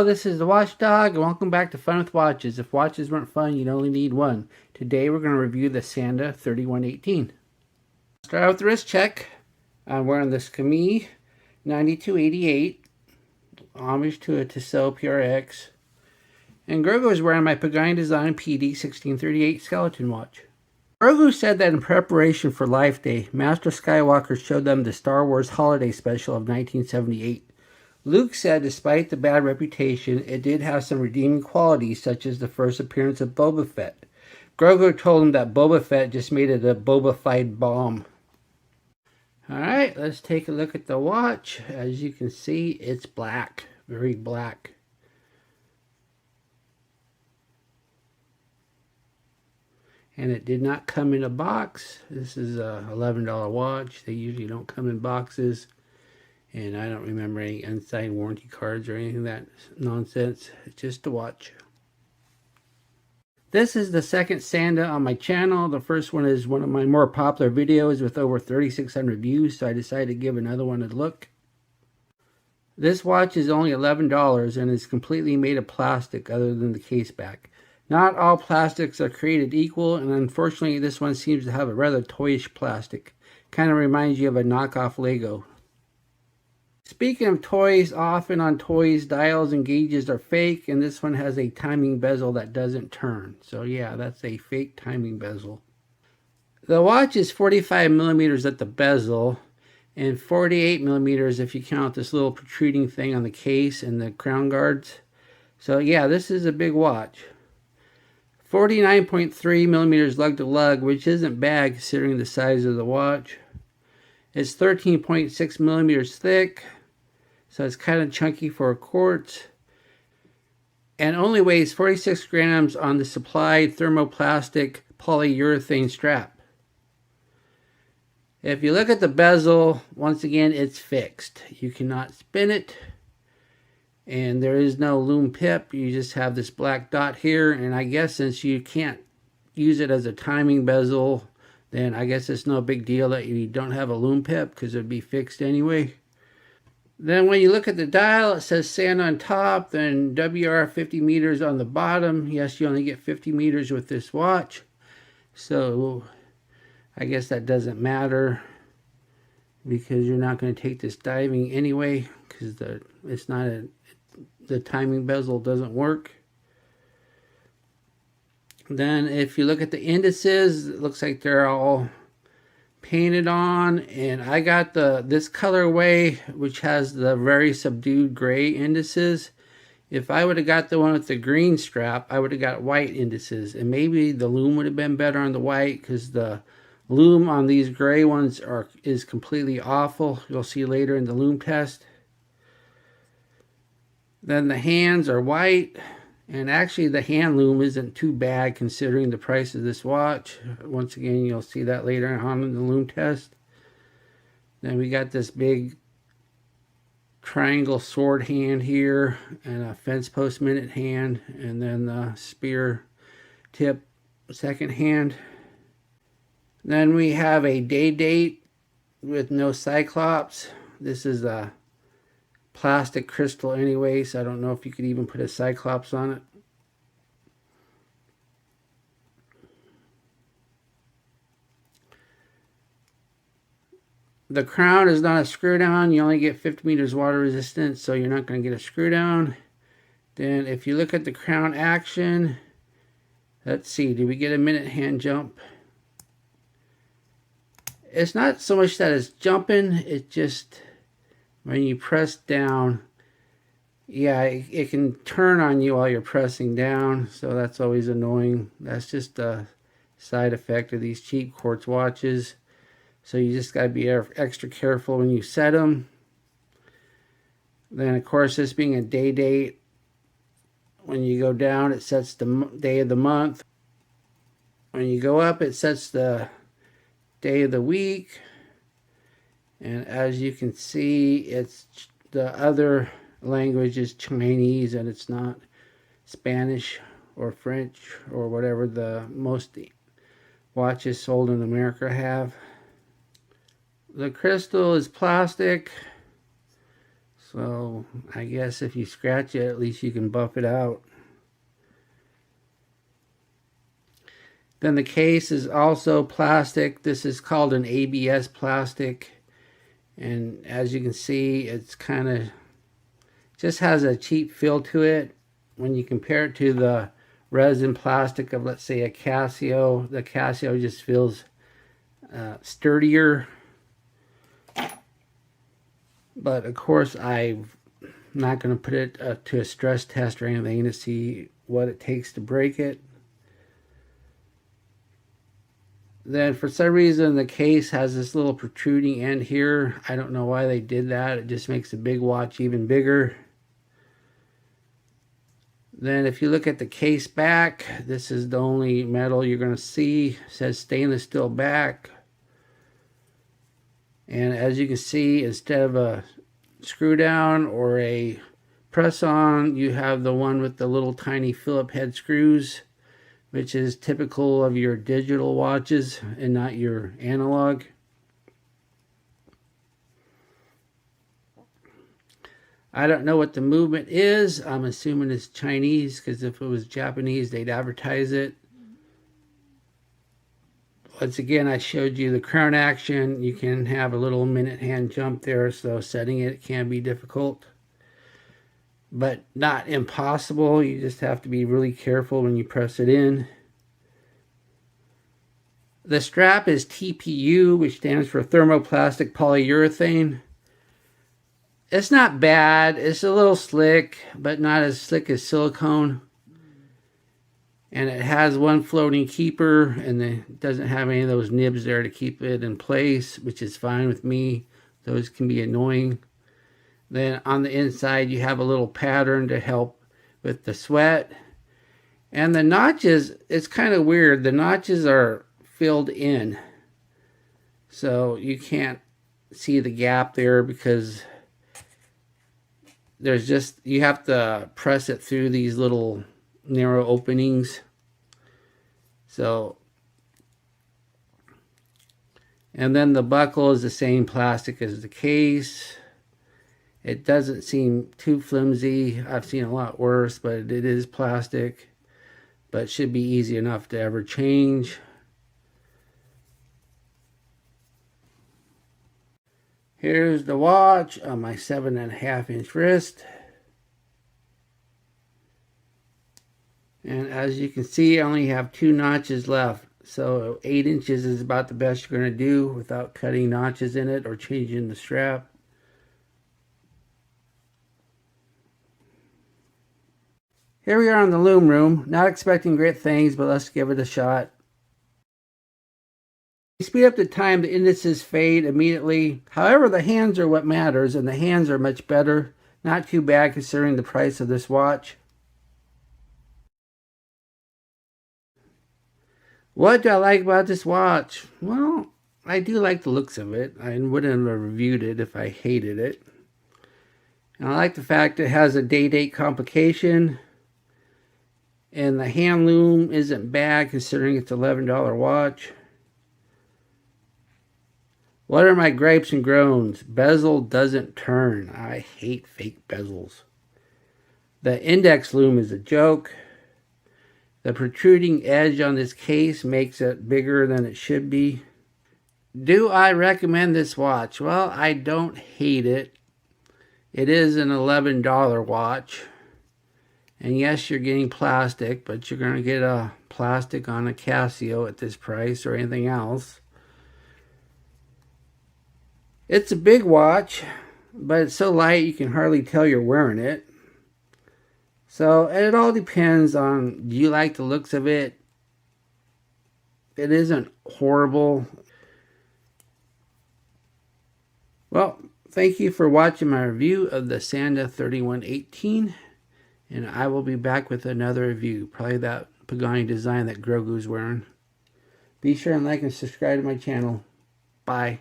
Hello, this is the Watchdog, and welcome back to Fun with Watches. If watches weren't fun, you'd only need one. Today we're going to review the SANDA 3118. Start out with the wrist check. I'm wearing this Camille 9288, homage to a Tpu PRX. And Grogu is wearing my Pagani Design PD 1638 skeleton watch. Grogu said that in preparation for Life Day, Master Skywalker showed them the Star Wars Holiday Special of 1978. Luke said despite the bad reputation, it did have some redeeming qualities, such as the first appearance of Boba Fett. Grogu told him that Boba Fett just made it a Boba-fied bomb. Alright, let's take a look at the watch. As you can see, it's black. Very black. And it did not come in a box. This is a $11 watch. They usually don't come in boxes. And I don't remember any unsigned warranty cards or anything of that nonsense. It's just a watch. This is the second SANDA on my channel. The first one is one of my more popular videos with over 3,600 views, so I decided to give another one a look. This watch is only $11 and is completely made of plastic other than the case back. Not all plastics are created equal, and unfortunately this one seems to have a rather toyish plastic. Kind of reminds you of a knockoff Lego. Speaking of toys, often on toys, dials and gauges are fake, and this one has a timing bezel that doesn't turn. So yeah, that's a fake timing bezel. The watch is 45 millimeters at the bezel, and 48 millimeters if you count this little protruding thing on the case and the crown guards. So yeah, this is a big watch. 49.3 millimeters lug to lug, which isn't bad considering the size of the watch. It's 13.6 millimeters thick. So it's kind of chunky for a quartz, and only weighs 46 grams on the supplied thermoplastic polyurethane strap. If you look at the bezel, once again, it's fixed. You cannot spin it, and there is no lume pip. You just have this black dot here, and I guess since you can't use it as a timing bezel, then I guess it's no big deal that you don't have a lume pip because it would be fixed anyway. Then when you look at the dial, it says SANDA on top, then WR 50 meters on the bottom. Yes, you only get 50 meters with this watch. So I guess that doesn't matter because you're not going to take this diving anyway because the timing bezel doesn't work. Then if you look at the indices, it looks like they're all painted on, and I got this colorway which has the very subdued gray indices. If I would have got the one with the green strap, I would have got white indices, and maybe the lume would have been better on the white because the lume on these gray ones is completely awful. You'll see later in the lume test. Then the hands are white, and actually the hand lume isn't too bad considering the price of this watch. Once again, you'll see that later on in the lume test. Then we got this big triangle sword hand here, and a fence post minute hand, and then the spear tip second hand. Then we have a day date with no cyclops. This is a plastic crystal anyway, so I don't know if you could even put a cyclops on it. The crown is not a screw down. You only get 50 meters water resistance, so you're not going to get a screw down. Then if you look at the crown action, let's see, did we get a minute hand jump? It's not so much that it's jumping, it's just when you press down, yeah, it can turn on you while you're pressing down, so that's always annoying. That's just a side effect of these cheap quartz watches. So you just got to be extra careful when you set them. Then of course, this being a day date, when you go down it sets the day of the month. When you go up it sets the day of the week. And as you can see, it's the other language is Chinese, and it's not Spanish or French or whatever the most watches sold in America have. The crystal is plastic, So I guess if you scratch it, at least you can buff it out. Then the case is also plastic. This is called an ABS plastic. And as you can see, it's kind of just has a cheap feel to it. When you compare it to the resin plastic of, let's say, a Casio, the Casio just feels sturdier. But of course, I'm not going to put it to a stress test or anything to see what it takes to break it. Then for some reason the case has this little protruding end here. I don't know why they did that. It just makes the big watch even bigger. Then if you look at the case back, this is the only metal you're going to see. It says stainless steel back. And as you can see, instead of a screw down or a press on, you have the one with the little tiny Phillip head screws, which is typical of your digital watches and not your analog. I don't know what the movement is. I'm assuming it's Chinese, because if it was Japanese, they'd advertise it. Once again, I showed you the crown action. You can have a little minute hand jump there, so setting it can be difficult, but not impossible. You just have to be really careful when you press it in. The strap is TPU, which stands for thermoplastic polyurethane. It's not bad. It's a little slick, but not as slick as silicone. And it has one floating keeper, and it doesn't have any of those nibs there to keep it in place, which is fine with me. Those can be annoying. Then on the inside, you have a little pattern to help with the sweat. And the notches, it's kind of weird. The notches are filled in, so you can't see the gap there because there's just, you have to press it through these little narrow openings. So, and then the buckle is the same plastic as the case. It doesn't seem too flimsy. I've seen a lot worse, but it is plastic, but it should be easy enough to ever change. Here's the watch on my 7.5-inch wrist. And as you can see, I only have 2 notches left. So 8 inches is about the best you're going to do without cutting notches in it or changing the strap. Here we are in the loom room. Not expecting great things, but let's give it a shot. Speed up the time, the indices fade immediately. However, the hands are what matters, and the hands are much better. Not too bad considering the price of this watch. What do I like about this watch? Well, I do like the looks of it. I wouldn't have reviewed it if I hated it. And I like the fact it has a day-date complication. And the hand loom isn't bad considering it's an $11 watch. What are my gripes and groans? Bezel doesn't turn. I hate fake bezels. The index loom is a joke. The protruding edge on this case makes it bigger than it should be. Do I recommend this watch? Well, I don't hate it. It is an $11 watch. And yes, you're getting plastic, but you're going to get a plastic on a Casio at this price or anything else. It's a big watch, but it's so light you can hardly tell you're wearing it. So it all depends on, do you like the looks of it? It isn't horrible. Well, thank you for watching my review of the SANDA 3118. And I will be back with another review. Probably that Pagani design that Grogu's wearing. Be sure and like and subscribe to my channel. Bye.